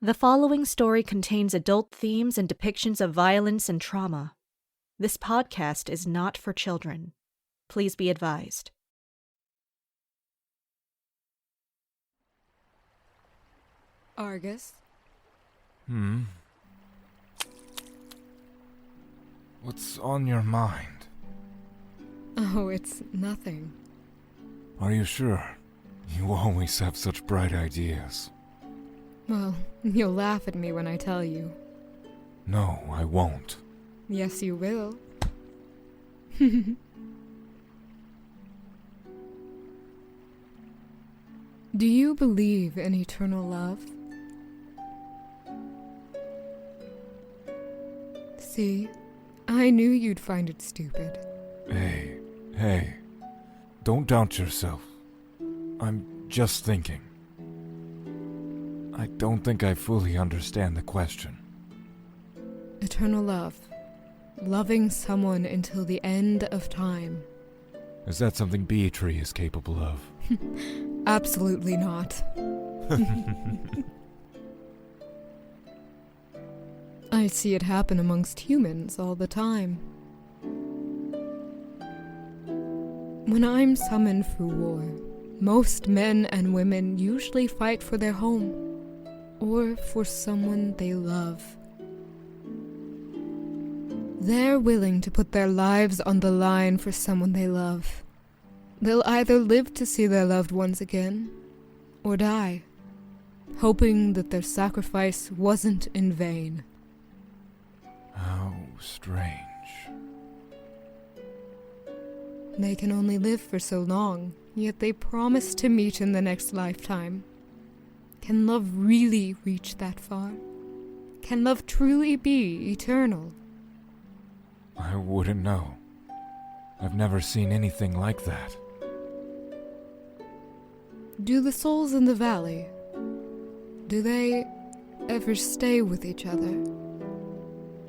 The following story contains adult themes and depictions of violence and trauma. This podcast is not for children. Please be advised. Argus? What's on your mind? Oh, it's nothing. Are you sure? You always have such bright ideas. Well, you'll laugh at me when I tell you. No, I won't. Yes, you will. Do you believe in eternal love? See, I knew you'd find it stupid. Hey. Don't doubt yourself. I'm just thinking. I don't think I fully understand the question. Eternal love. Loving someone until the end of time. Is that something Beatrix is capable of? Absolutely not. I see it happen amongst humans all the time. When I'm summoned for war, most men and women usually fight for their home, or for someone they love. They're willing to put their lives on the line for someone they love. They'll either live to see their loved ones again, or die, hoping that their sacrifice wasn't in vain. How strange. They can only live for so long, yet they promise to meet in the next lifetime. Can love really reach that far? Can love truly be eternal? I wouldn't know. I've never seen anything like that. Do the souls in the valley, do they ever stay with each other?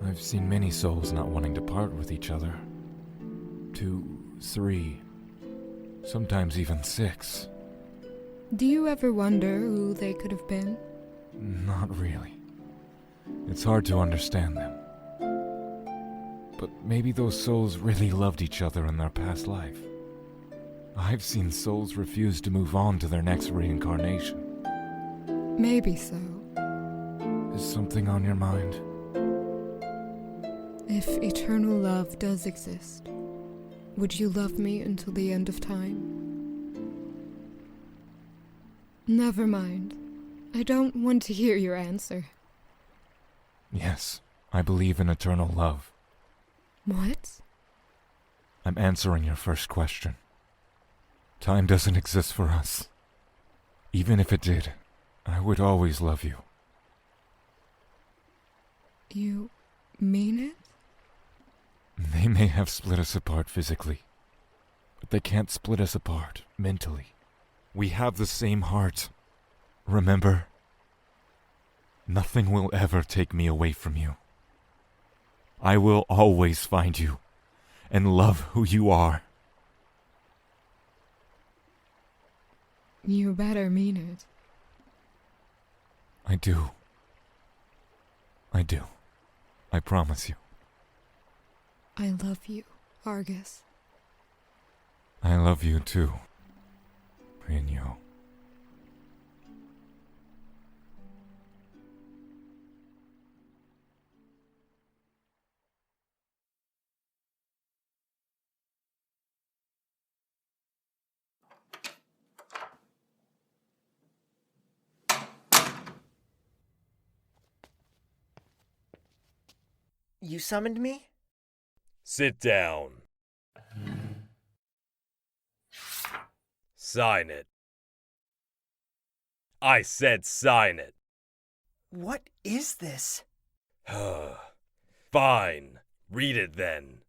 I've seen many souls not wanting to part with each other. 2, 3, sometimes even 6. Do you ever wonder who they could have been? Not really. It's hard to understand them. But maybe those souls really loved each other in their past life. I've seen souls refuse to move on to their next reincarnation. Maybe so. Is something on your mind? If eternal love does exist, would you love me until the end of time? Never mind. I don't want to hear your answer. Yes, I believe in eternal love. What? I'm answering your first question. Time doesn't exist for us. Even if it did, I would always love you. You mean it? They may have split us apart physically, but they can't split us apart mentally. We have the same heart. Remember? Nothing will ever take me away from you. I will always find you and love who you are. You better mean it. I do. I promise you. I love you, Argus. I love you too, Rilliane. You summoned me? Sit down. Sign it. I said sign it. What is this? Fine. Read it then.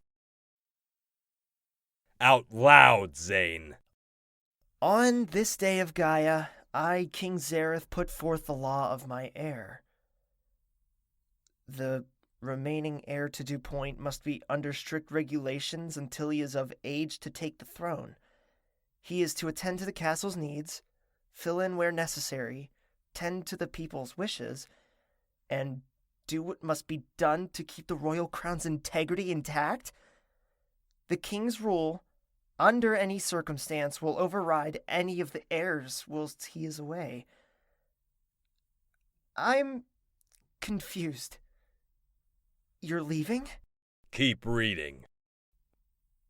Out loud, Zayn. On this day of Gaia, I, King Zareth, put forth the law of my heir. The remaining heir to Dew Point must be under strict regulations until he is of age to take the throne. He is to attend to the castle's needs, fill in where necessary, tend to the people's wishes, and do what must be done to keep the royal crown's integrity intact? The king's rule, under any circumstance, will override any of the heirs whilst he is away. I'm confused. You're leaving? Keep reading.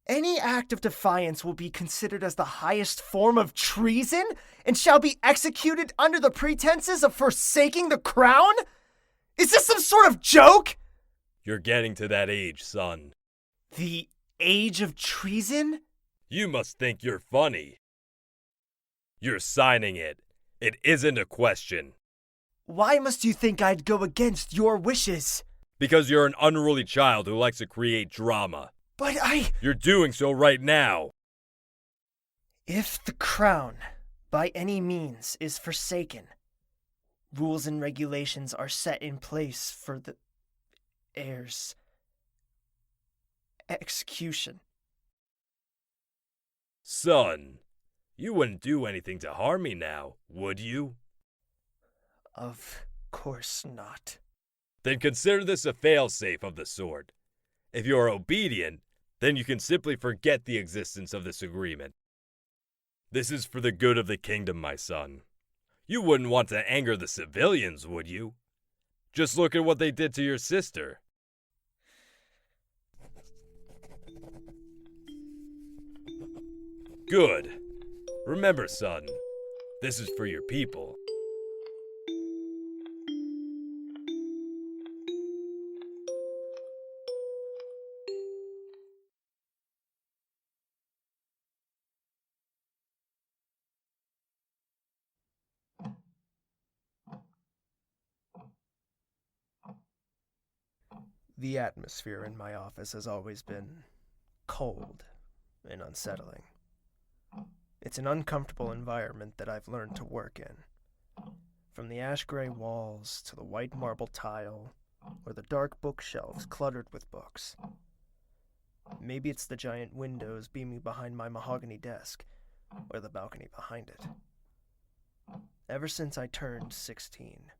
Any act of defiance will be considered as the highest form of treason and shall be executed under the pretenses of forsaking the crown? Is this some sort of joke? You're getting to that age, son. The age of treason? You must think you're funny. You're signing it. It isn't a question. Why must you think I'd go against your wishes? Because you're an unruly child who likes to create drama. But You're doing so right now. If the crown, by any means, is forsaken, rules and regulations are set in place for the heirs' execution. Son, you wouldn't do anything to harm me now, would you? Of course not. Then consider this a failsafe of the sort. If you are obedient, then you can simply forget the existence of this agreement. This is for the good of the kingdom, my son. You wouldn't want to anger the civilians, would you? Just look at what they did to your sister. Good. Remember, son, this is for your people. The atmosphere in my office has always been cold and unsettling. It's an uncomfortable environment that I've learned to work in. From the ash-gray walls to the white marble tile, or the dark bookshelves cluttered with books. Maybe it's the giant windows beaming behind my mahogany desk, or the balcony behind it. Ever since I turned 16,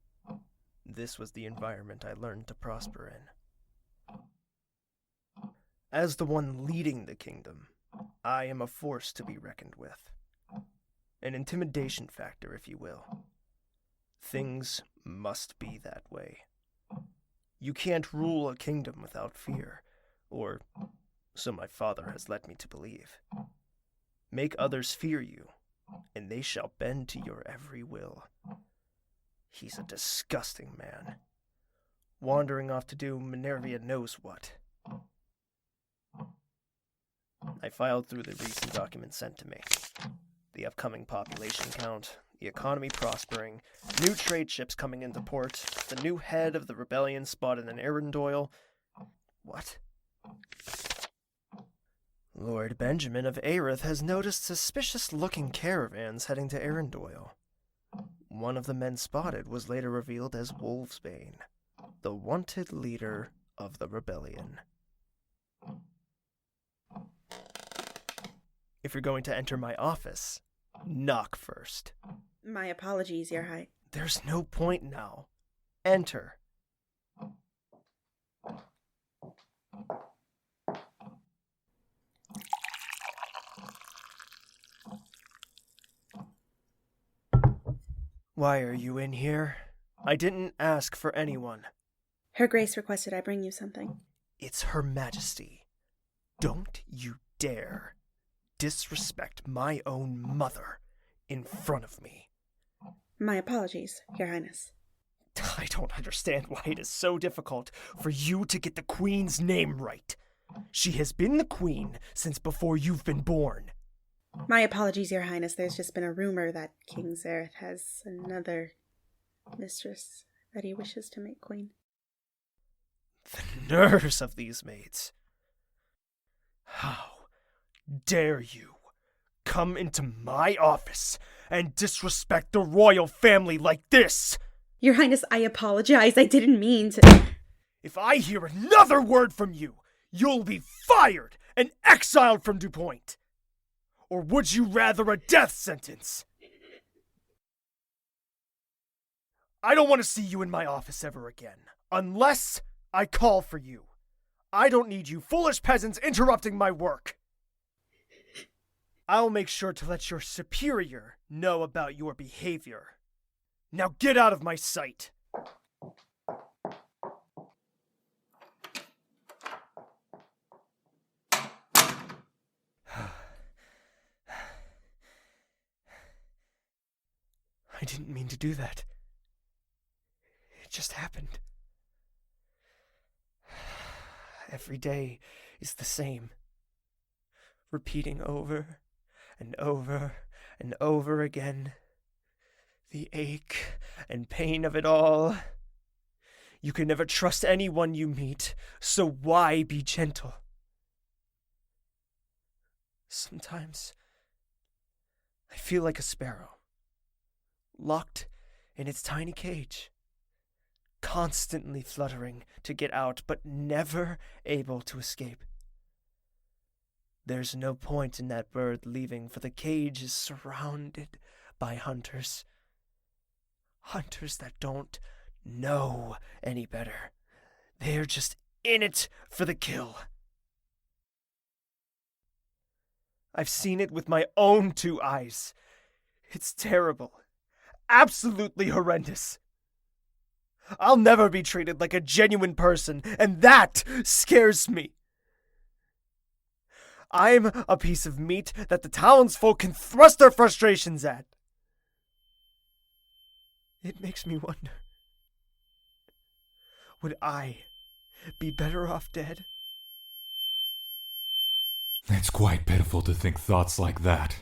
this was the environment I learned to prosper in. As the one leading the kingdom, I am a force to be reckoned with. An intimidation factor, if you will. Things must be that way. You can't rule a kingdom without fear, or so my father has led me to believe. Make others fear you, and they shall bend to your every will. He's a disgusting man, wandering off to do Minervia knows what. I filed through the recent documents sent to me. The upcoming population count, the economy prospering, new trade ships coming into port, the new head of the rebellion spotted in Arundel. What? Lord Benjamin of Aerith has noticed suspicious-looking caravans heading to Arundel. One of the men spotted was later revealed as Wolfsbane, the wanted leader of the rebellion. If you're going to enter my office, knock first. My apologies, Your High. There's no point now. Enter. Why are you in here? I didn't ask for anyone. Her Grace requested I bring you something. It's Her Majesty. Don't you dare disrespect my own mother in front of me. My apologies, Your Highness. I don't understand why it is so difficult for you to get the Queen's name right. She has been the Queen since before you've been born. My apologies, Your Highness. There's just been a rumor that King Zareth has another mistress that he wishes to make queen. The nerves of these maids. How dare you come into my office and disrespect the royal family like this? Your Highness, I apologize. I didn't mean to. If I hear another word from you, you'll be fired and exiled from DuPont. Or would you rather a death sentence? I don't want to see you in my office ever again, unless I call for you. I don't need you foolish peasants interrupting my work. I'll make sure to let your superior know about your behavior. Now get out of my sight. I didn't mean to do that. It just happened. Every day is the same. Repeating over and over and over again. The ache and pain of it all. You can never trust anyone you meet, so why be gentle? Sometimes I feel like a sparrow, locked in its tiny cage, constantly fluttering to get out, but never able to escape. There's no point in that bird leaving, for the cage is surrounded by hunters. Hunters that don't know any better. They're just in it for the kill. I've seen it with my own 2 eyes. It's terrible. Absolutely horrendous. I'll never be treated like a genuine person, and that scares me. I'm a piece of meat that the townsfolk can thrust their frustrations at. It makes me wonder, would I be better off dead? It's quite pitiful to think thoughts like that.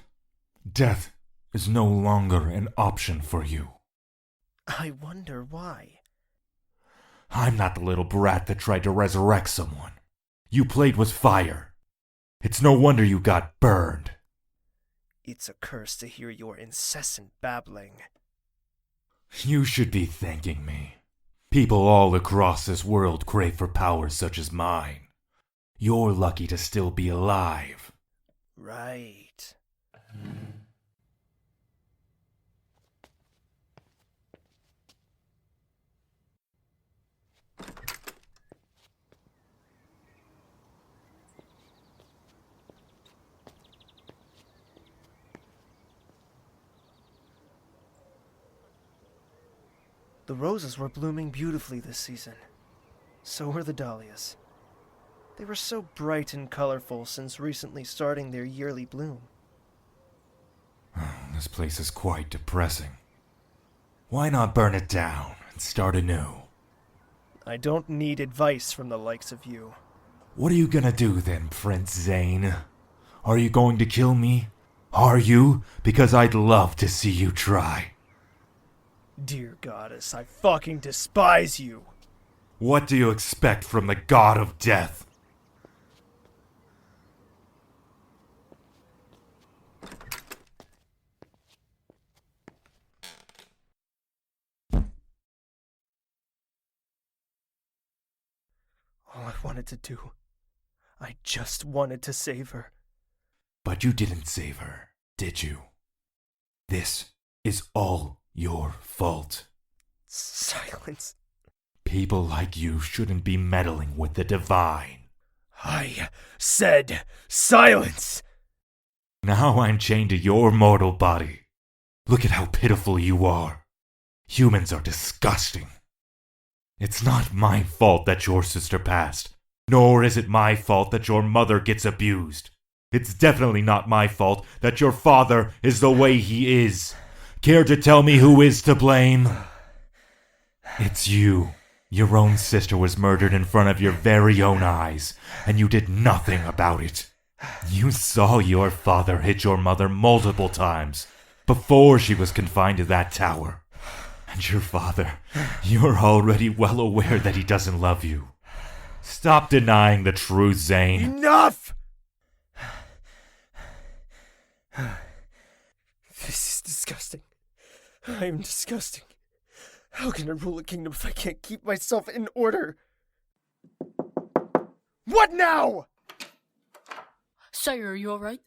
Death is no longer an option for you. I wonder why. I'm not the little brat that tried to resurrect someone. You played with fire. It's no wonder you got burned. It's a curse to hear your incessant babbling. You should be thanking me. People all across this world crave for powers such as mine. You're lucky to still be alive. Right. The roses were blooming beautifully this season. So were the dahlias. They were so bright and colorful since recently starting their yearly bloom. This place is quite depressing. Why not burn it down and start anew? I don't need advice from the likes of you. What are you gonna do then, Prince Zayn? Are you going to kill me? Are you? Because I'd love to see you try. Dear goddess, I fucking despise you. What do you expect from the god of death? All I wanted to do, I just wanted to save her. But you didn't save her, did you? This is all your fault. Silence. People like you shouldn't be meddling with the divine. I said silence! Now I'm chained to your mortal body. Look at how pitiful you are. Humans are disgusting. It's not my fault that your sister passed, nor is it my fault that your mother gets abused. It's definitely not my fault that your father is the way he is. Care to tell me who is to blame? It's you. Your own sister was murdered in front of your very own eyes, and you did nothing about it. You saw your father hit your mother multiple times before she was confined to that tower. And your father, you're already well aware that he doesn't love you. Stop denying the truth, Zayn. Enough! This is disgusting. I am disgusting. How can I rule a kingdom if I can't keep myself in order? What now? Sire, are you alright?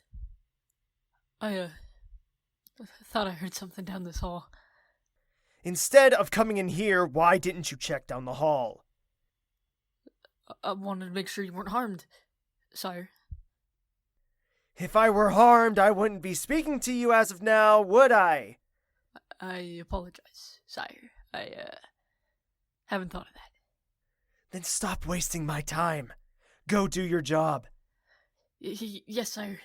I thought I heard something down this hall. Instead of coming in here, why didn't you check down the hall? I wanted to make sure you weren't harmed, sire. If I were harmed, I wouldn't be speaking to you as of now, would I? I apologize, sire. I haven't thought of that. Then stop wasting my time. Go do your job. Yes, sire.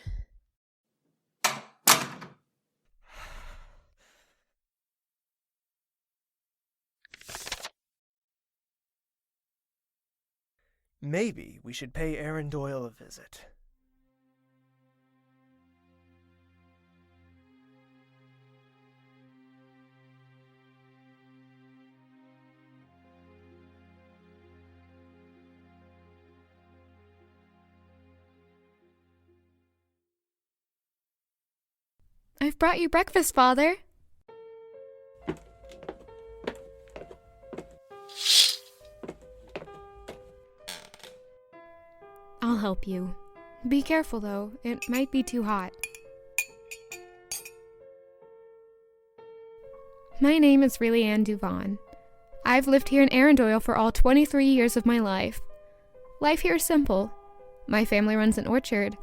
Maybe we should pay Aaron Doyle a visit. I've brought you breakfast, Father. I'll help you. Be careful, though. It might be too hot. My name is Rilliane Duvon. I've lived here in Arendelle for all 23 years of my life. Life here is simple. My family runs an orchard.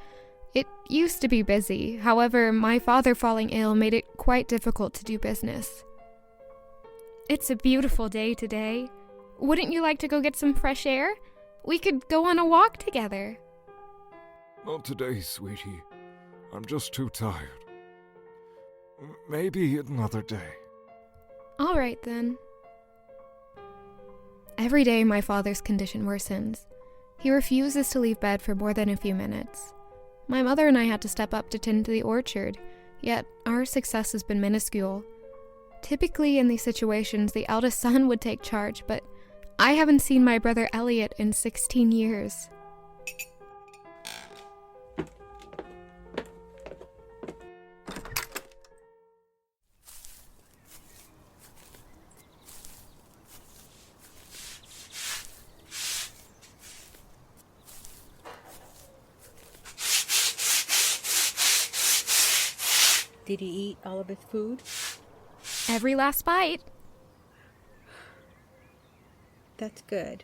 It used to be busy. However, my father falling ill made it quite difficult to do business. It's a beautiful day today. Wouldn't you like to go get some fresh air? We could go on a walk together. Not today, sweetie. I'm just too tired. Maybe another day. All right, then. Every day my father's condition worsens. He refuses to leave bed for more than a few minutes. My mother and I had to step up to tend to the orchard, yet our success has been minuscule. Typically in these situations, the eldest son would take charge, but I haven't seen my brother Elliot in 16 years. Did he eat all of his food? Every last bite. That's good.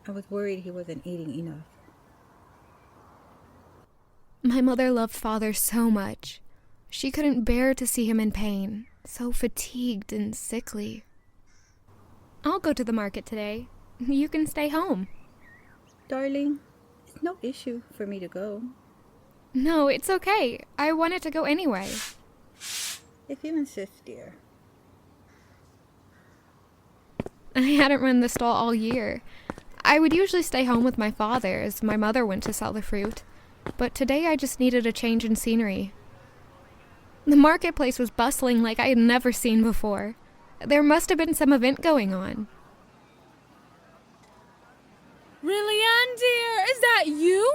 I was worried he wasn't eating enough. My mother loved Father so much. She couldn't bear to see him in pain, so fatigued and sickly. I'll go to the market today. You can stay home. Darling, it's no issue for me to go. No, it's okay. I wanted to go anyway. If you insist, dear. I hadn't run the stall all year. I would usually stay home with my father as my mother went to sell the fruit. But today I just needed a change in scenery. The marketplace was bustling like I had never seen before. There must have been some event going on. Rilliane, dear, is that you?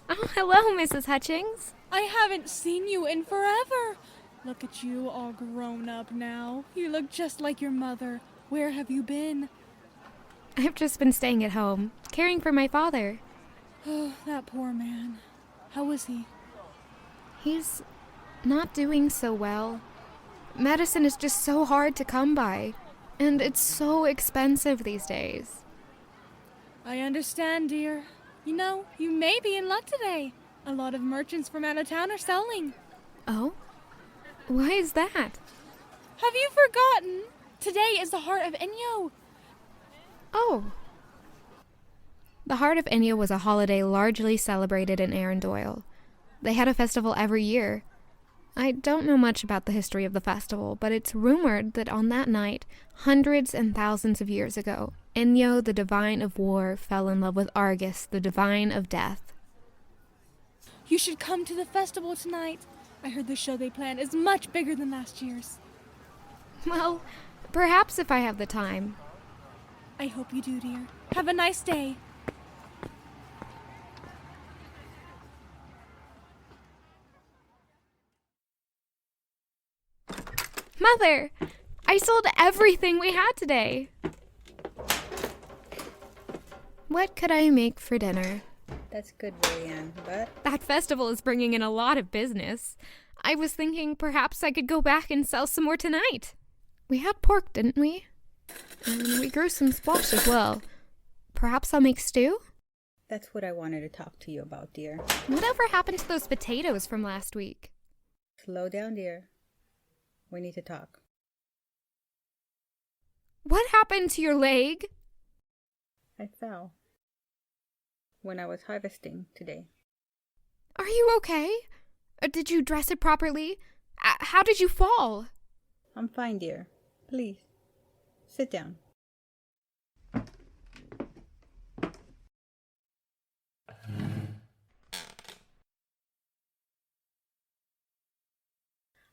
Oh, hello, Mrs. Hutchings. I haven't seen you in forever. Look at you, all grown up now. You look just like your mother. Where have you been? I've just been staying at home, caring for my father. Oh, that poor man. How is he? He's not doing so well. Medicine is just so hard to come by, and it's so expensive these days. I understand, dear. You know, you may be in luck today. A lot of merchants from out of town are selling. Oh? Why is that? Have you forgotten? Today is the Heart of Enyo. Oh. The Heart of Enyo was a holiday largely celebrated in Arendelle. They had a festival every year. I don't know much about the history of the festival, but it's rumored that on that night, hundreds and thousands of years ago, Enyo, the divine of war, fell in love with Argus, the divine of death. You should come to the festival tonight. I heard the show they plan is much bigger than last year's. Well, perhaps if I have the time. I hope you do, dear. Have a nice day. Mother! I sold everything we had today. What could I make for dinner? That's good, Rilliane, but That festival is bringing in a lot of business. I was thinking perhaps I could go back and sell some more tonight. We had pork, didn't we? And we grew some squash as well. Perhaps I'll make stew? That's what I wanted to talk to you about, dear. Whatever happened to those potatoes from last week? Slow down, dear. We need to talk. What happened to your leg? I fell when I was harvesting today. Are you okay? Did you dress it properly? How did you fall? I'm fine, dear. Please, sit down.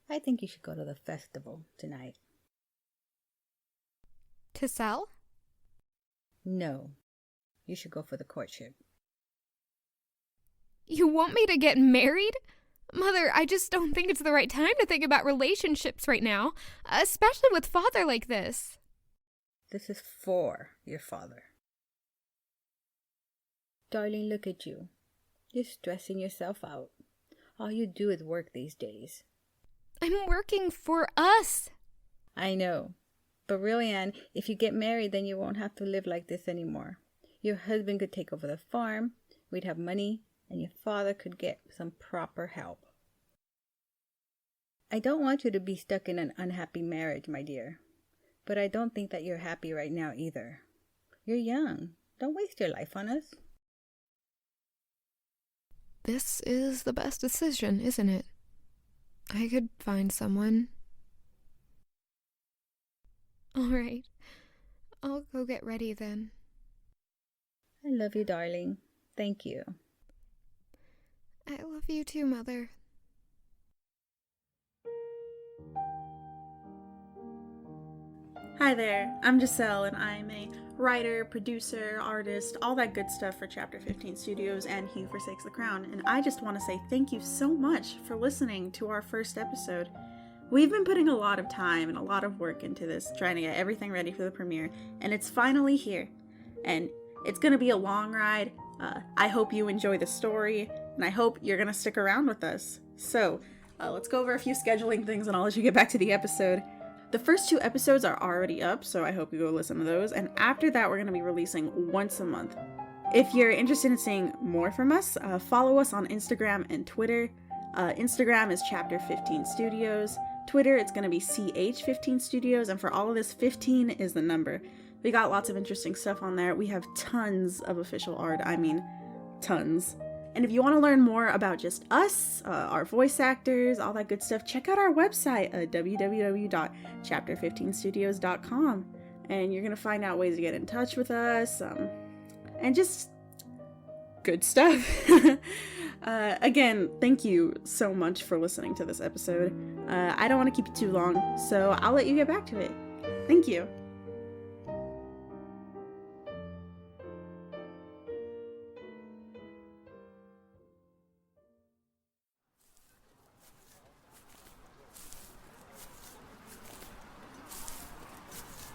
I think you should go to the festival tonight. To sell? No, you should go for the courtship. You want me to get married? Mother, I just don't think it's the right time to think about relationships right now, especially with father like this. This is for your father. Darling, look at you. You're stressing yourself out. All you do is work these days. I'm working for us. I know. But Rilliane, if you get married, then you won't have to live like this anymore. Your husband could take over the farm, we'd have money, and your father could get some proper help. I don't want you to be stuck in an unhappy marriage, my dear. But I don't think that you're happy right now either. You're young. Don't waste your life on us. This is the best decision, isn't it? I could find someone. All right. I'll go get ready then. I love you, darling. Thank you. I love you too, Mother. Hi there, I'm Giselle, and I'm a writer, producer, artist, all that good stuff for Chapter 15 Studios and He Forsakes the Crown. And I just want to say thank you so much for listening to our first episode. We've been putting a lot of time and a lot of work into this, trying to get everything ready for the premiere, and it's finally here. And it's going to be a long ride. I hope you enjoy the story, and I hope you're going to stick around with us. So, let's go over a few scheduling things, and I'll let you get back to the episode. The first 2 episodes are already up, so I hope you go listen to those, and after that we're going to be releasing once a month. If you're interested in seeing more from us, follow us on Instagram and Twitter. Instagram is Chapter 15 Studios. Twitter, it's going to be CH15 Studios, and for all of this, 15 is the number. We got lots of interesting stuff on there. We have tons of official art, I mean, tons. And if you want to learn more about just us, our voice actors, all that good stuff, check out our website at www.chapter15studios.com. And you're going to find out ways to get in touch with us, and just good stuff. Again, thank you so much for listening to this episode. I don't want to keep it too long, so I'll let you get back to it. Thank you.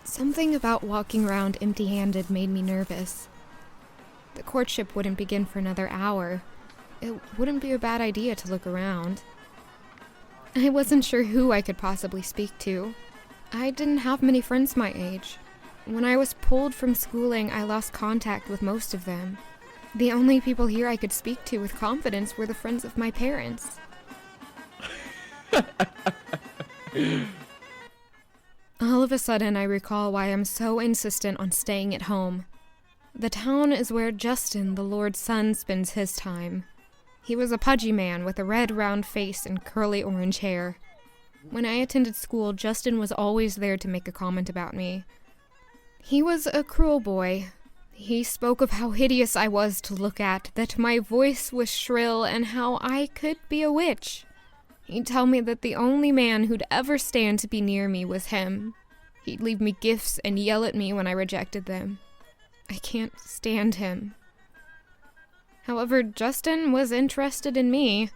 Something about walking around empty-handed made me nervous. The courtship wouldn't begin for another hour. It wouldn't be a bad idea to look around. I wasn't sure who I could possibly speak to. I didn't have many friends my age. When I was pulled from schooling, I lost contact with most of them. The only people here I could speak to with confidence were the friends of my parents. All of a sudden, I recall why I'm so insistent on staying at home. The town is where Justin, the Lord's son, spends his time. He was a pudgy man with a red, round face and curly orange hair. When I attended school, Justin was always there to make a comment about me. He was a cruel boy. He spoke of how hideous I was to look at, that my voice was shrill, and how I could be a witch. He'd tell me that the only man who'd ever stand to be near me was him. He'd leave me gifts and yell at me when I rejected them. I can't stand him. However, Justin was interested in me.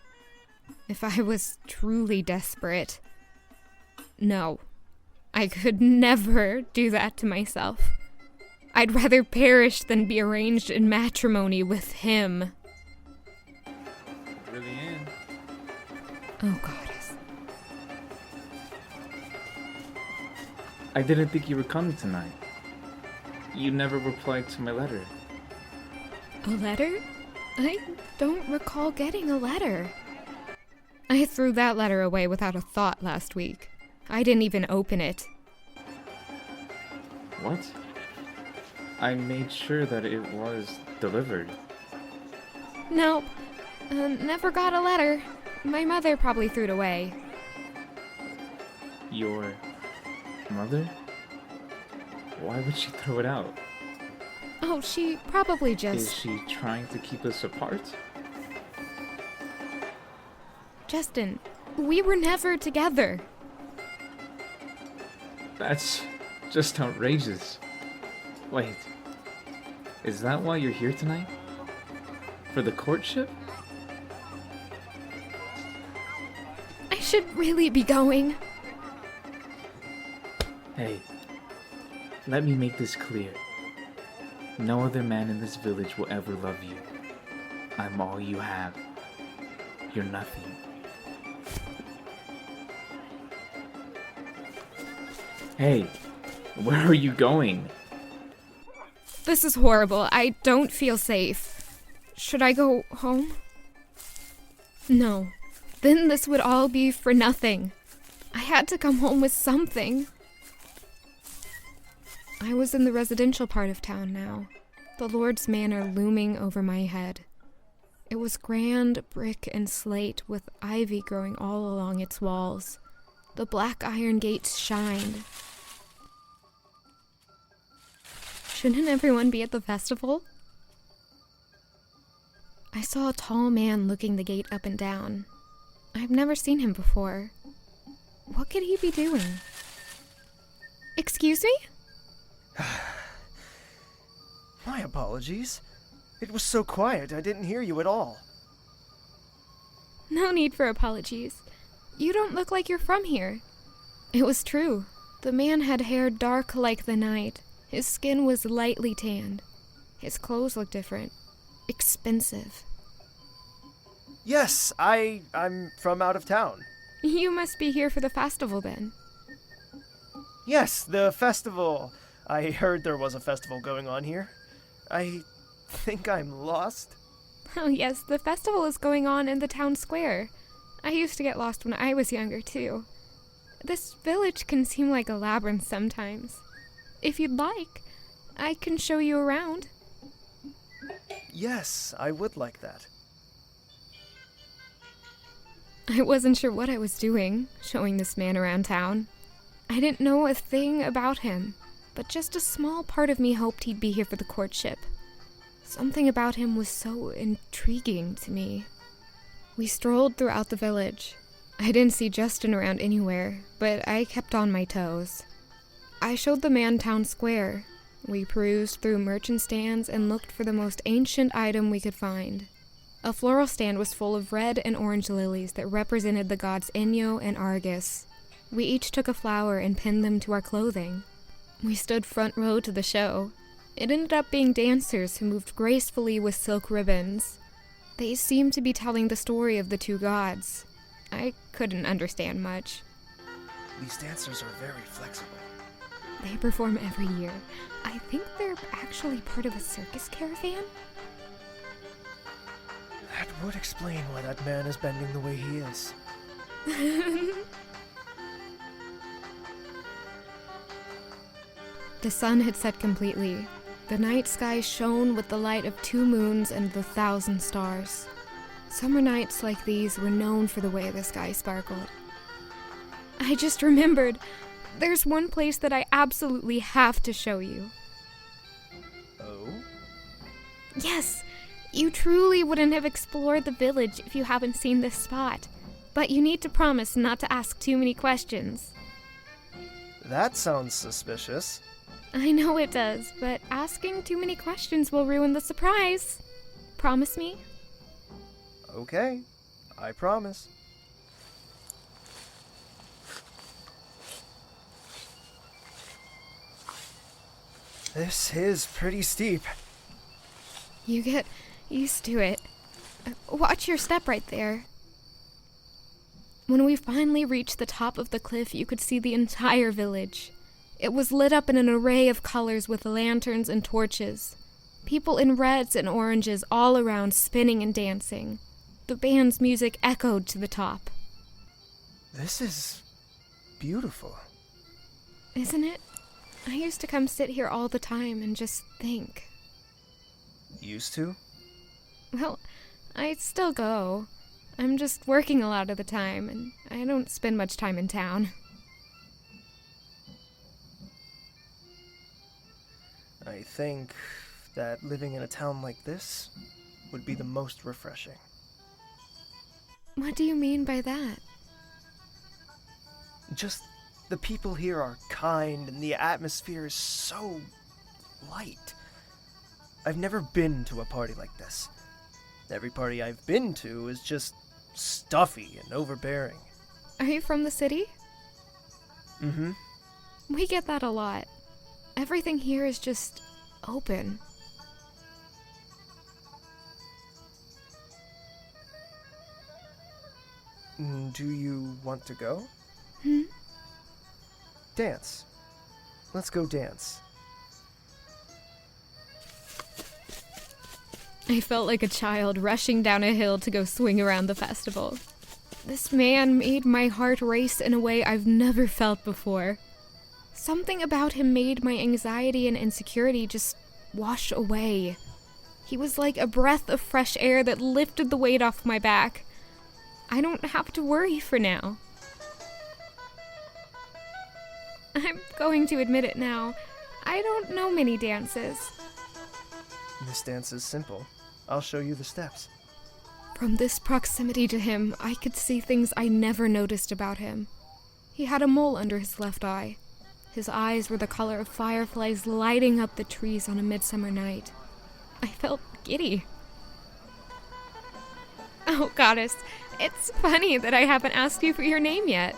If I was truly desperate. No, I could never do that to myself. I'd rather perish than be arranged in matrimony with him. Rilliane. Oh, Goddess. I didn't think you were coming tonight. You never replied to my letter. A letter? I don't recall getting a letter. I threw that letter away without a thought last week. I didn't even open it. What? I made sure that it was delivered. Nope. Never got a letter. My mother probably threw it away. Your mother? Why would she throw it out? Oh, she probably Is just... she trying to keep us apart? Justin, we were never together. That's just outrageous. Wait, is that why you're here tonight? For the courtship? I should really be going. Hey, let me make this clear. No other man in this village will ever love you. I'm all you have. You're nothing. Hey, where are you going? This is horrible. I don't feel safe. Should I go home? No. Then this would all be for nothing. I had to come home with something. I was in the residential part of town now, the Lord's Manor looming over my head. It was grand brick and slate with ivy growing all along its walls. The black iron gates shined. Shouldn't everyone be at the festival? I saw a tall man looking the gate up and down. I've never seen him before. What could he be doing? Excuse me? My apologies. It was so quiet, I didn't hear you at all. No need for apologies. You don't look like you're from here. It was true. The man had hair dark like the night. His skin was lightly tanned. His clothes looked different. Expensive. Yes, I'm from out of town. You must be here for the festival then. Yes, the festival. I heard there was a festival going on here. I think I'm lost. Oh yes, the festival is going on in the town square. I used to get lost when I was younger too. This village can seem like a labyrinth sometimes. If you'd like, I can show you around. Yes, I would like that. I wasn't sure what I was doing, showing this man around town. I didn't know a thing about him, but just a small part of me hoped he'd be here for the courtship. Something about him was so intriguing to me. We strolled throughout the village. I didn't see Justin around anywhere, but I kept on my toes. I showed the man town square. We perused through merchant stands and looked for the most ancient item we could find. A floral stand was full of red and orange lilies that represented the gods Enyo and Argus. We each took a flower and pinned them to our clothing. We stood front row to the show. It ended up being dancers who moved gracefully with silk ribbons. They seemed to be telling the story of the two gods. I couldn't understand much. These dancers are very flexible. They perform every year. I think they're actually part of a circus caravan. That would explain why that man is bending the way he is. The sun had set completely. The night sky shone with the light of 2 moons and the 1,000 stars. Summer nights like these were known for the way the sky sparkled. I just remembered. There's one place that I absolutely have to show you. Oh? Yes, you truly wouldn't have explored the village if you haven't seen this spot. But you need to promise not to ask too many questions. That sounds suspicious. I know it does, but asking too many questions will ruin the surprise. Promise me? Okay, I promise. This is pretty steep. You get used to it. Watch your step right there. When we finally reached the top of the cliff, you could see the entire village. It was lit up in an array of colors with lanterns and torches. People in reds and oranges all around spinning and dancing. The band's music echoed to the top. This is beautiful. Isn't it? I used to come sit here all the time and just think. Used to? Well, I still go. I'm just working a lot of the time, and I don't spend much time in town. I think that living in a town like this would be the most refreshing. What do you mean by that? Just the people here are kind and the atmosphere is so light. I've never been to a party like this. Every party I've been to is just stuffy and overbearing. Are you from the city? Mm-hmm. We get that a lot. Everything here is just open. Do you want to go? Hmm? Dance. Let's go dance. I felt like a child rushing down a hill to go swing around the festival. This man made my heart race in a way I've never felt before. Something about him made my anxiety and insecurity just wash away. He was like a breath of fresh air that lifted the weight off my back. I don't have to worry for now. I'm going to admit it now. I don't know many dances. This dance is simple. I'll show you the steps. From this proximity to him, I could see things I never noticed about him. He had a mole under his left eye. His eyes were the color of fireflies lighting up the trees on a midsummer night. I felt giddy. Oh, goddess, it's funny that I haven't asked you for your name yet.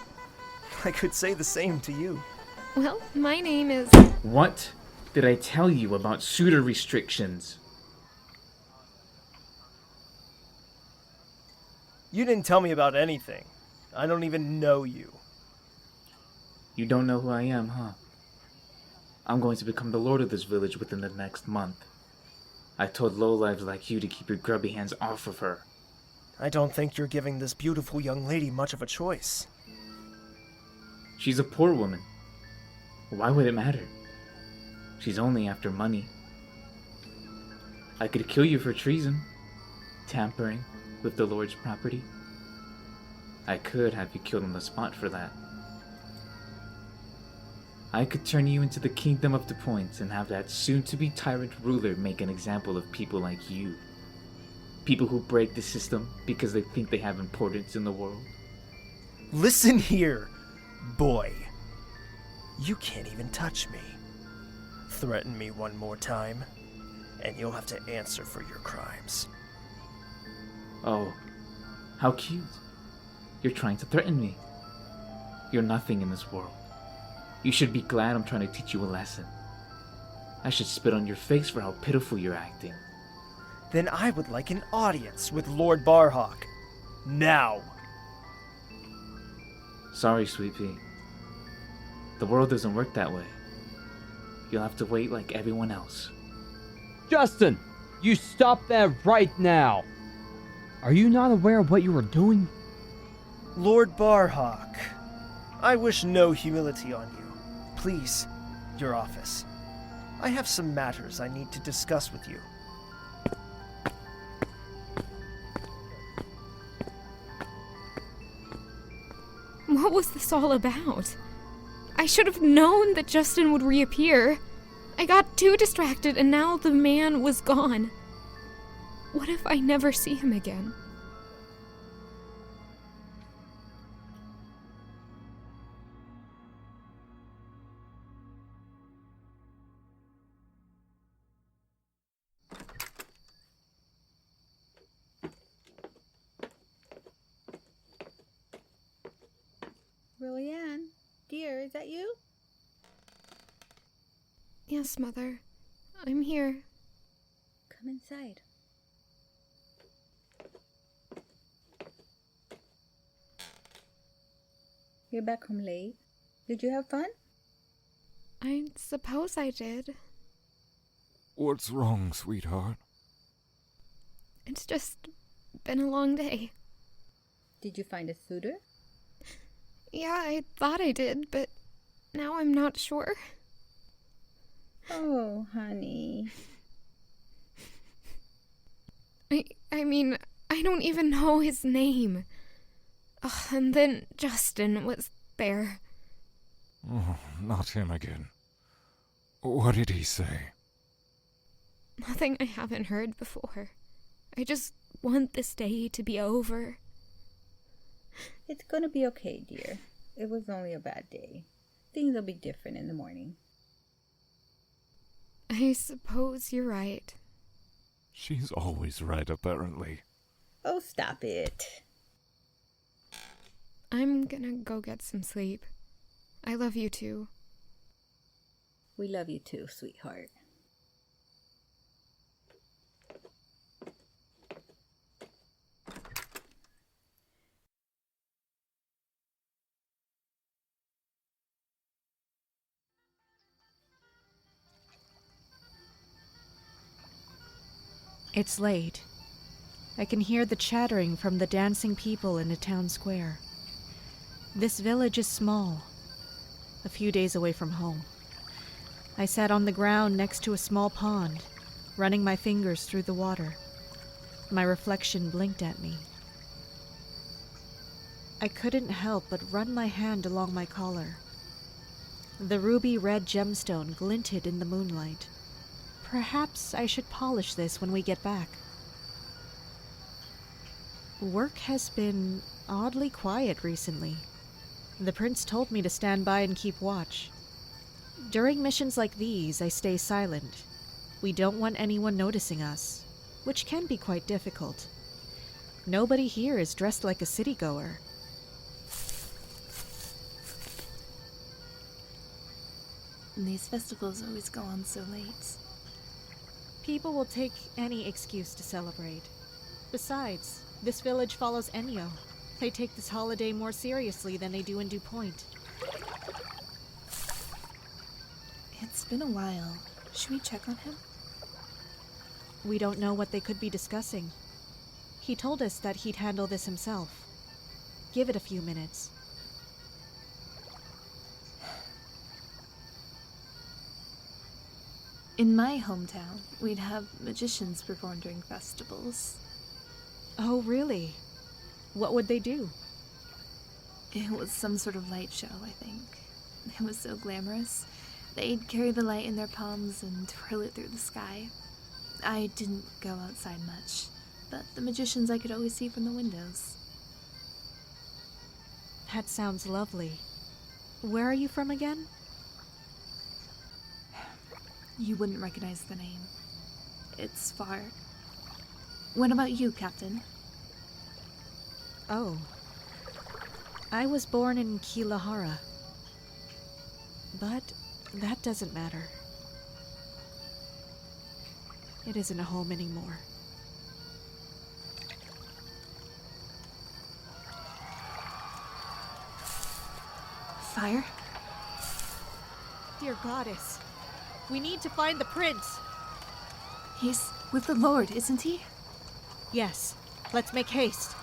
I could say the same to you. Well, my name is... What did I tell you about suitor restrictions? You didn't tell me about anything. I don't even know you. You don't know who I am, huh? I'm going to become the lord of this village within the next month. I told lowlives like you to keep your grubby hands off of her. I don't think you're giving this beautiful young lady much of a choice. She's a poor woman. Why would it matter? She's only after money. I could kill you for treason, tampering with the Lord's property. I could have you killed on the spot for that. I could turn you into the kingdom of the Point and have that soon-to-be tyrant ruler make an example of people like you. People who break the system because they think they have importance in the world. Listen here, boy. You can't even touch me. Threaten me one more time, and you'll have to answer for your crimes. Oh, how cute. You're trying to threaten me. You're nothing in this world. You should be glad I'm trying to teach you a lesson. I should spit on your face for how pitiful you're acting. Then I would like an audience with Lord Barhawk. Now! Sorry, Sweet Pea. The world doesn't work that way. You'll have to wait like everyone else. Justin! You stop that right now! Are you not aware of what you are doing? Lord Barhawk, I wish no humility on you. Please, your office. I have some matters I need to discuss with you. What was this all about? I should have known that Justin would reappear. I got too distracted and now the man was gone. What if I never see him again? Rilliane, dear, is that you? Yes, Mother. I'm here. Come inside. You're back home late. Did you have fun? I suppose I did. What's wrong, sweetheart? It's just been a long day. Did you find a suitor? Yeah, I thought I did, but now I'm not sure. Oh, honey. I mean, I don't even know his name. And then Justin was there. Oh, not him again. What did he say? Nothing I haven't heard before. I just want this day to be over. It's gonna be okay, dear. It was only a bad day. Things will be different in the morning. I suppose you're right. She's always right, apparently. Oh, stop it. I'm gonna go get some sleep. I love you too. We love you too, sweetheart. It's late. I can hear the chattering from the dancing people in the town square. This village is small, a few days away from home. I sat on the ground next to a small pond, running my fingers through the water. My reflection blinked at me. I couldn't help but run my hand along my collar. The ruby red gemstone glinted in the moonlight. Perhaps I should polish this when we get back. Work has been oddly quiet recently. The prince told me to stand by and keep watch. During missions like these, I stay silent. We don't want anyone noticing us, which can be quite difficult. Nobody here is dressed like a city-goer. These festivals always go on so late. People will take any excuse to celebrate. Besides, this village follows Enyo. They take this holiday more seriously than they do in DuPont. It's been a while. Should we check on him? We don't know what they could be discussing. He told us that he'd handle this himself. Give it a few minutes. In my hometown, we'd have magicians perform during festivals. Oh, really? What would they do? It was some sort of light show, I think. It was so glamorous. They'd carry the light in their palms and twirl it through the sky. I didn't go outside much, but the magicians I could always see from the windows. That sounds lovely. Where are you from again? You wouldn't recognize the name. It's far. What about you, Captain? Oh. I was born in Kilahara. But that doesn't matter. It isn't a home anymore. Fire? Dear goddess, we need to find the prince. He's with the Lord, isn't he? Yes, let's make haste.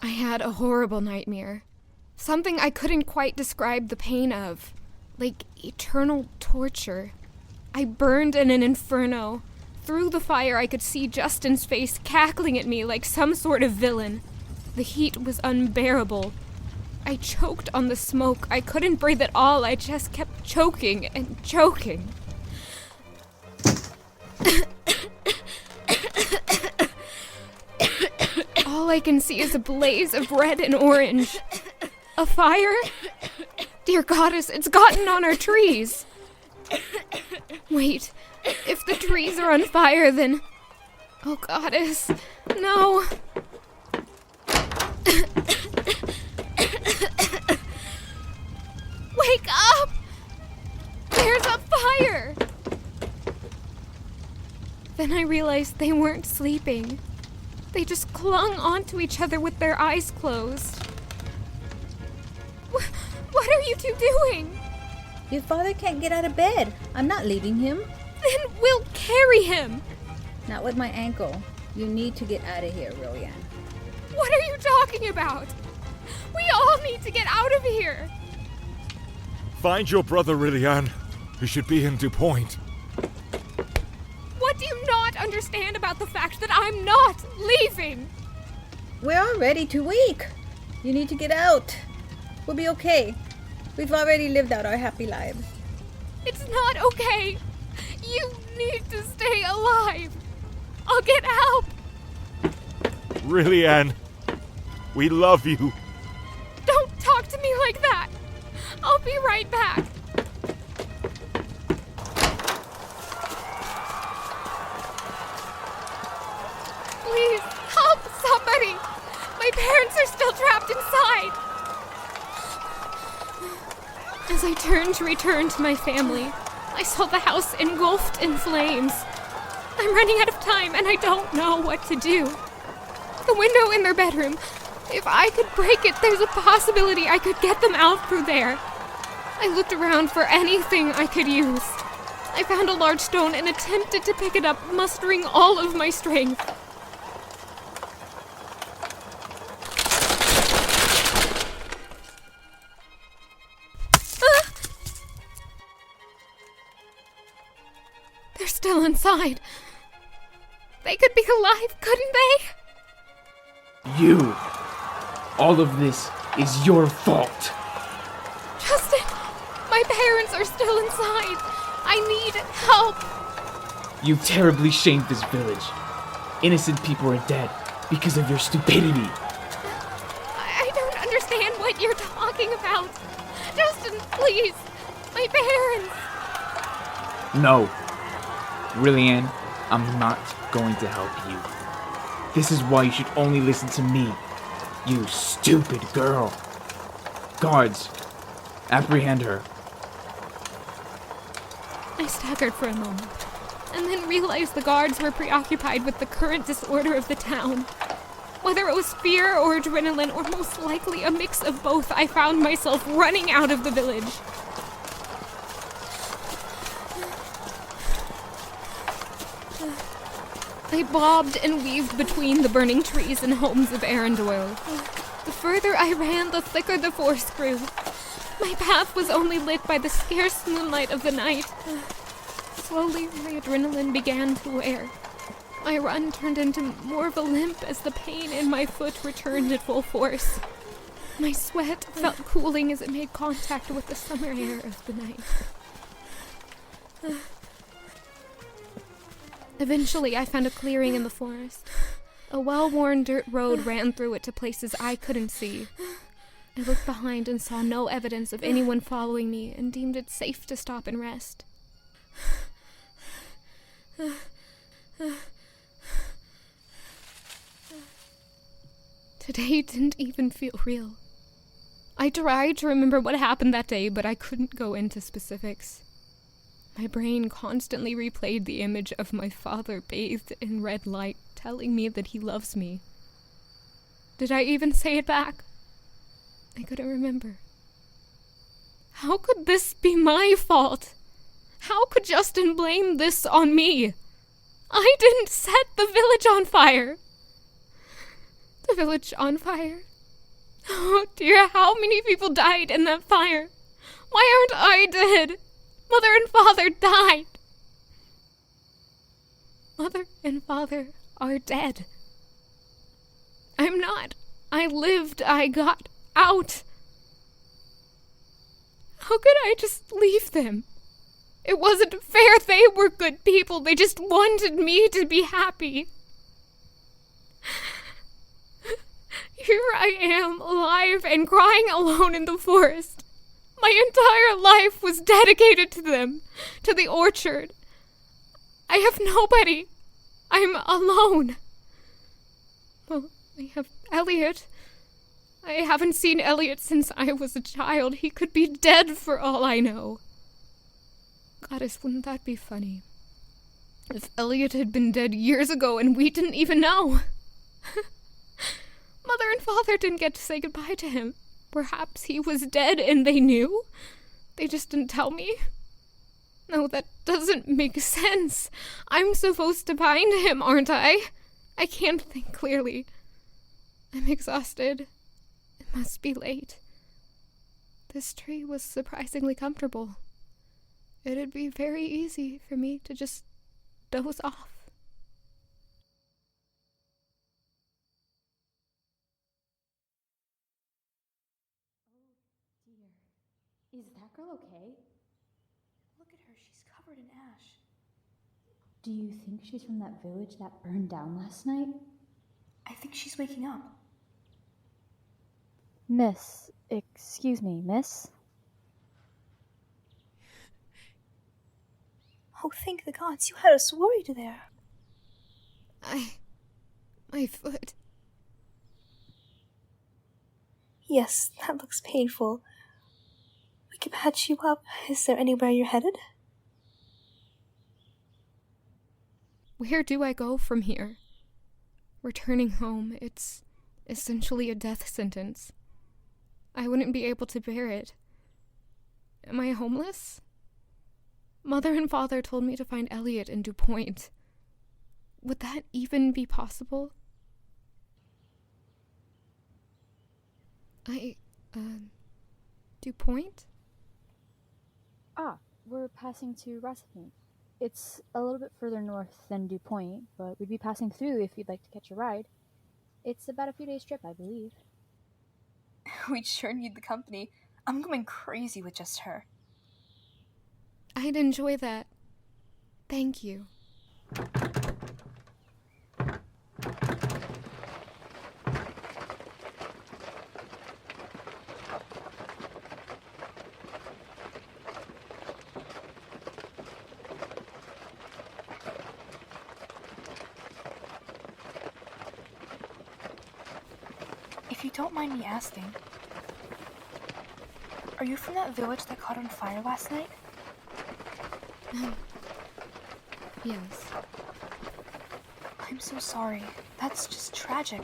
I had a horrible nightmare. Something I couldn't quite describe the pain of. Like eternal torture. I burned in an inferno. Through the fire, I could see Justin's face cackling at me like some sort of villain. The heat was unbearable. I choked on the smoke. I couldn't breathe at all. I just kept choking and choking. All I can see is a blaze of red and orange. A fire? Dear goddess, it's gotten on our trees. Wait, if the trees are on fire, then... Oh, goddess, no. Wake up! There's a fire! Then I realized they weren't sleeping. They just clung onto each other with their eyes closed. are you two doing? Your father can't get out of bed. I'm not leaving him. Then we'll carry him. Not with my ankle. You need to get out of here, Rilliane. What are you talking about? We all need to get out of here. Find your brother, Rilliane. He should be in DuPont. What do you not understand about the fact that I'm not leaving? We're already too weak. You need to get out. We'll be okay. We've already lived out our happy lives. It's not okay. You need to stay alive. I'll get help. Rilliane, we love you. Don't talk to me like that. I'll be right back. Please, help somebody. My parents are still trapped inside. As I turned to return to my family, I saw the house engulfed in flames. I'm running out of time and I don't know what to do. The window in their bedroom, if I could break it, there's a possibility I could get them out through there. I looked around for anything I could use. I found a large stone and attempted to pick it up, mustering all of my strength. They're still inside. They could be alive, couldn't they? You! All of this is your fault. Justin, my parents are still inside. I need help. You terribly shamed this village. Innocent people are dead because of your stupidity. I don't understand what you're talking about. Justin, please. My parents. No. Rilliane, I'm not going to help you. This is why you should only listen to me. You stupid girl. Guards, apprehend her. I staggered for a moment, and then realized the guards were preoccupied with the current disorder of the town. Whether it was fear or adrenaline, or most likely a mix of both, I found myself running out of the village. I bobbed and weaved between the burning trees and homes of Arendelle. The further I ran, the thicker the force grew. My path was only lit by the scarce moonlight of the night. Slowly, my adrenaline began to wear. My run turned into more of a limp as the pain in my foot returned at full force. My sweat felt cooling as it made contact with the summer air of the night. Eventually, I found a clearing in the forest. A well-worn dirt road ran through it to places I couldn't see. I looked behind and saw no evidence of anyone following me and deemed it safe to stop and rest. Today didn't even feel real. I tried to remember what happened that day, but I couldn't go into specifics. My brain constantly replayed the image of my father bathed in red light, telling me that he loves me. Did I even say it back? I couldn't remember. How could this be my fault? How could Justin blame this on me? I didn't set the village on fire. The village on fire? Oh dear, how many people died in that fire? Why aren't I dead? Mother and father died. Mother and father are dead. I'm not. I lived. I got out. How could I just leave them? It wasn't fair. They were good people. They just wanted me to be happy. Here I am, alive and crying alone in the forest. My entire life was dedicated to them, to the orchard. I have nobody. I'm alone. Well, I have Elliot. I haven't seen Elliot since I was a child. He could be dead for all I know. Goddess, wouldn't that be funny? If Elliot had been dead years ago and we didn't even know. Mother and father didn't get to say goodbye to him. Perhaps he was dead and they knew? They just didn't tell me? No, that doesn't make sense. I'm supposed to find him, aren't I? I can't think clearly. I'm exhausted. It must be late. This tree was surprisingly comfortable. It'd be very easy for me to just doze off. Dear, is that girl okay? Look at her, she's covered in ash. Do you think she's from that village that burned down last night? I think she's waking up. Miss, excuse me, miss? Oh, thank the gods, you had us worried there. My foot. Yes, that looks painful. We can patch you up. Is there anywhere you're headed? Where do I go from here? Returning home, it's essentially a death sentence. I wouldn't be able to bear it. Am I homeless? Mother and father told me to find Elliot in DuPont. Would that even be possible? DuPont? Ah, we're passing to Rossifin. It's a little bit further north than DuPont, but we'd be passing through if you'd like to catch a ride. It's about a few days' trip, I believe. We'd sure need the company. I'm going crazy with just her. I'd enjoy that. Thank you. If you don't mind me asking, are you from that village that caught on fire last night? Yes. I'm so sorry. That's just tragic.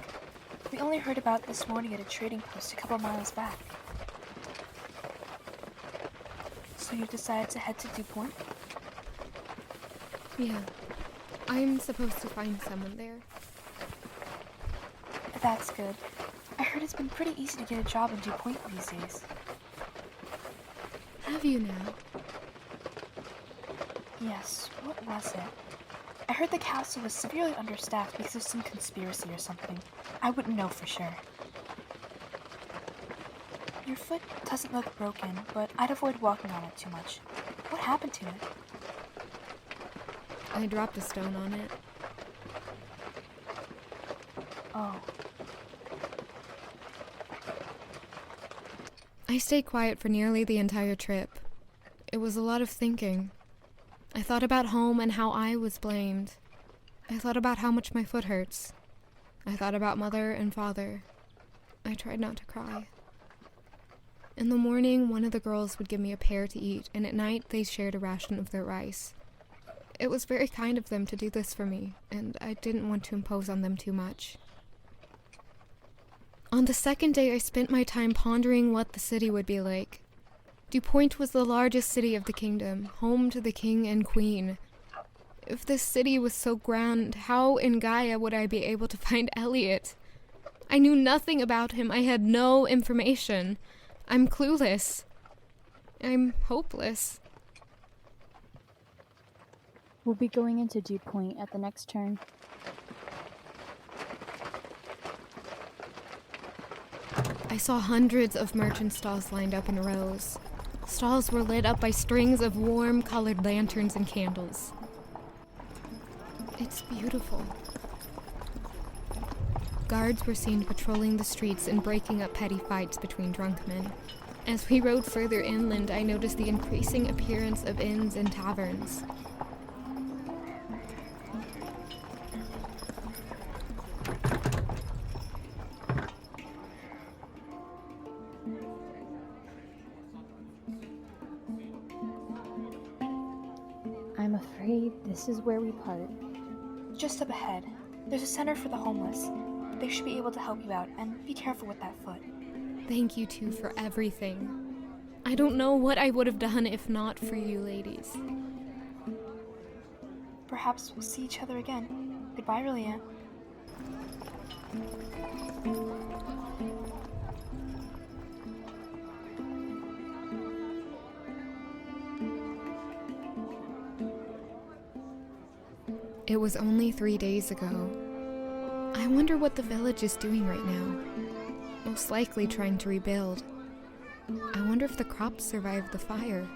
We only heard about it this morning at a trading post a couple miles back. So you decided to head to DuPont? Yeah. I'm supposed to find someone there. That's good. I heard it's been pretty easy to get a job in DuPont these days. Have you now? Yes, what was it? I heard the castle was severely understaffed because of some conspiracy or something. I wouldn't know for sure. Your foot doesn't look broken, but I'd avoid walking on it too much. What happened to it? I dropped a stone on it. Oh. I stayed quiet for nearly the entire trip. It was a lot of thinking. I thought about home and how I was blamed. I thought about how much my foot hurts. I thought about mother and father. I tried not to cry. In the morning, one of the girls would give me a pear to eat, and at night they shared a ration of their rice. It was very kind of them to do this for me, and I didn't want to impose on them too much. On the second day, I spent my time pondering what the city would be like. DuPont was the largest city of the kingdom, home to the king and queen. If this city was so grand, how in Gaia would I be able to find Elliot? I knew nothing about him. I had no information. I'm clueless. I'm hopeless. We'll be going into DuPont at the next turn. I saw hundreds of merchant stalls lined up in rows. Stalls were lit up by strings of warm-colored lanterns and candles. It's beautiful. Guards were seen patrolling the streets and breaking up petty fights between drunk men. As we rode further inland, I noticed the increasing appearance of inns and taverns. I'm afraid this is where we part. Just up ahead, there's a center for the homeless. They should be able to help you out, and be careful with that foot. Thank you two for everything. I don't know what I would have done if not for you ladies. Perhaps we'll see each other again. Goodbye, Rilliane. It was only 3 days ago. I wonder what the village is doing right now. Most likely trying to rebuild. I wonder if the crops survived the fire.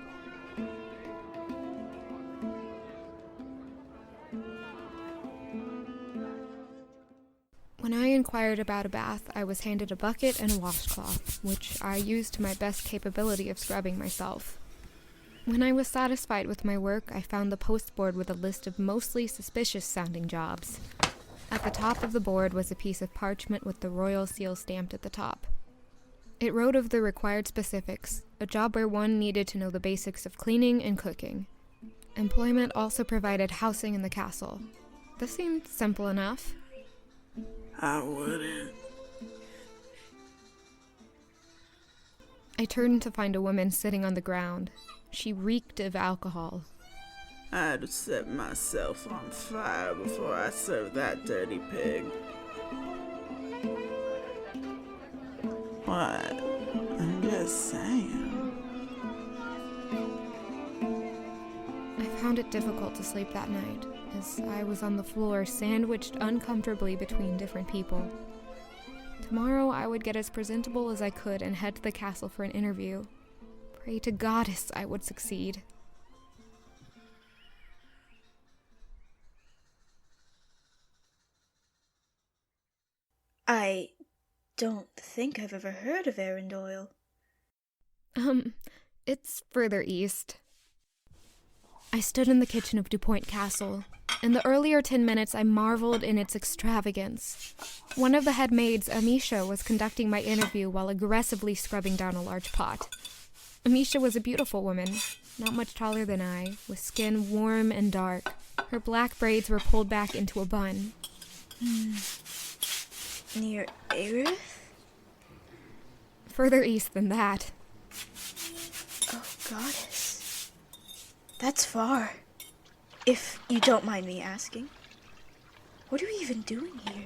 When I inquired about a bath, I was handed a bucket and a washcloth, which I used to my best capability of scrubbing myself. When I was satisfied with my work, I found the postboard with a list of mostly suspicious-sounding jobs. At the top of the board was a piece of parchment with the royal seal stamped at the top. It wrote of the required specifics, a job where one needed to know the basics of cleaning and cooking. Employment also provided housing in the castle. This seemed simple enough. I wouldn't. I turned to find a woman sitting on the ground. She reeked of alcohol. I'd set myself on fire before I served that dirty pig. What? I'm just saying. I found it difficult to sleep that night, as I was on the floor sandwiched uncomfortably between different people. Tomorrow I would get as presentable as I could and head to the castle for an interview. Pray to Goddess I would succeed. I don't think I've ever heard of Arendelle. It's further east. I stood in the kitchen of DuPoint Castle. In the earlier 10 minutes, I marveled in its extravagance. One of the head maids, Amisha, was conducting my interview while aggressively scrubbing down a large pot. Amisha was a beautiful woman, not much taller than I, with skin warm and dark. Her black braids were pulled back into a bun. Near Aerith? Further east than that. Oh, Goddess. That's far. If you don't mind me asking. What are we even doing here?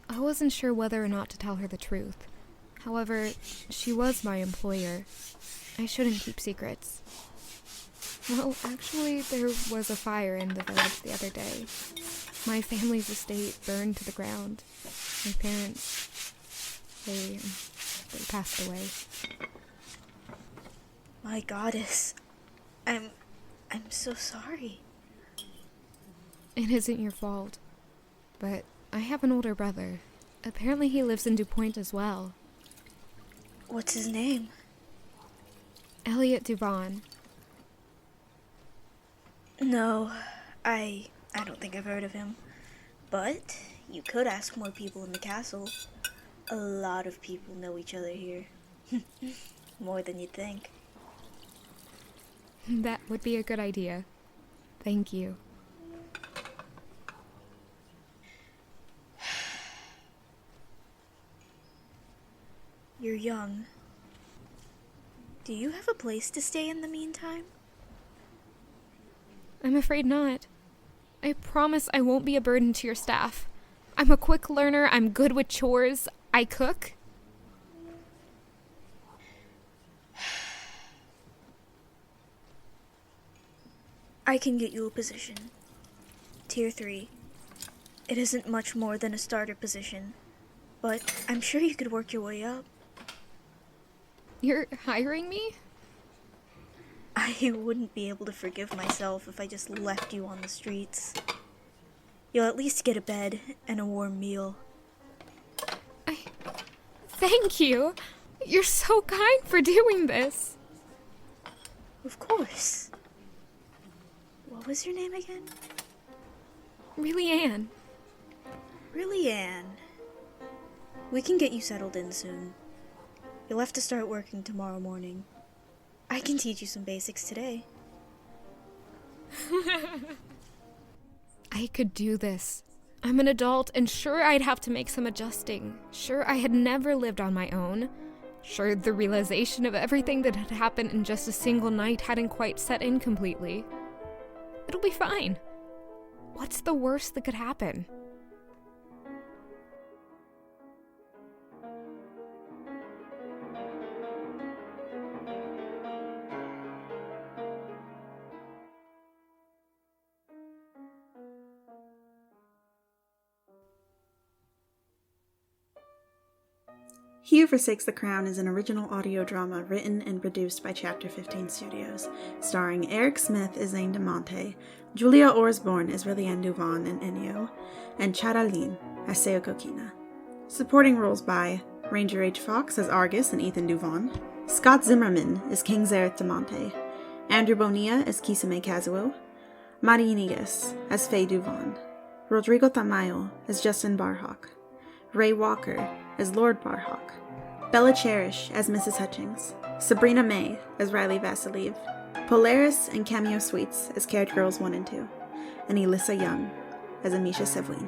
I wasn't sure whether or not to tell her the truth. However, she was my employer. I shouldn't keep secrets. Well, actually, there was a fire in the village the other day. My family's estate burned to the ground. My parents, they passed away. My Goddess. I'm so sorry. It isn't your fault. But I have an older brother. Apparently he lives in DuPoint as well. What's his name? Elliot Duvon. No, I don't think I've heard of him. But you could ask more people in the castle. A lot of people know each other here. More than you'd think. That would be a good idea. Thank you. You're young. Do you have a place to stay in the meantime? I'm afraid not. I promise I won't be a burden to your staff. I'm a quick learner, I'm good with chores, I cook. I can get you a position. Tier 3. It isn't much more than a starter position, but I'm sure you could work your way up. You're hiring me? I wouldn't be able to forgive myself if I just left you on the streets. You'll at least get a bed and a warm meal. Thank you. You're so kind for doing this. Of course. What was your name again? Rilliane. Rilliane. We can get you settled in soon. You'll have to start working tomorrow morning. I can teach you some basics today. I could do this. I'm an adult, and sure, I'd have to make some adjusting. Sure, I had never lived on my own. Sure, the realization of everything that had happened in just a single night hadn't quite set in completely. It'll be fine. What's the worst that could happen? He Who Forsakes the Crown is an original audio drama written and produced by Chapter 15 Studios, starring Eric Smith as Zayn de Monte, Julia Orsborn as Rilliane Duvon and Ennio, and Rilliane as Seoko Kina. Supporting roles by Ranger H. Fox as Argus and Ethan Duvon, Scott Zimmerman as King Zareth de Monte, Andrew Bonilla as Kisame Kazuo, Mari Inigas as Faye Duvon, Rodrigo Tamayo as Justin Barhawk, Ray Walker as Lord Barhawk, Bella Cherish as Mrs. Hutchings, Sabrina May as Riley Vassiliev, Polaris and Cameo Sweets as Carriage Girls 1 and 2, and Elissa Young as Amisha Sevlin.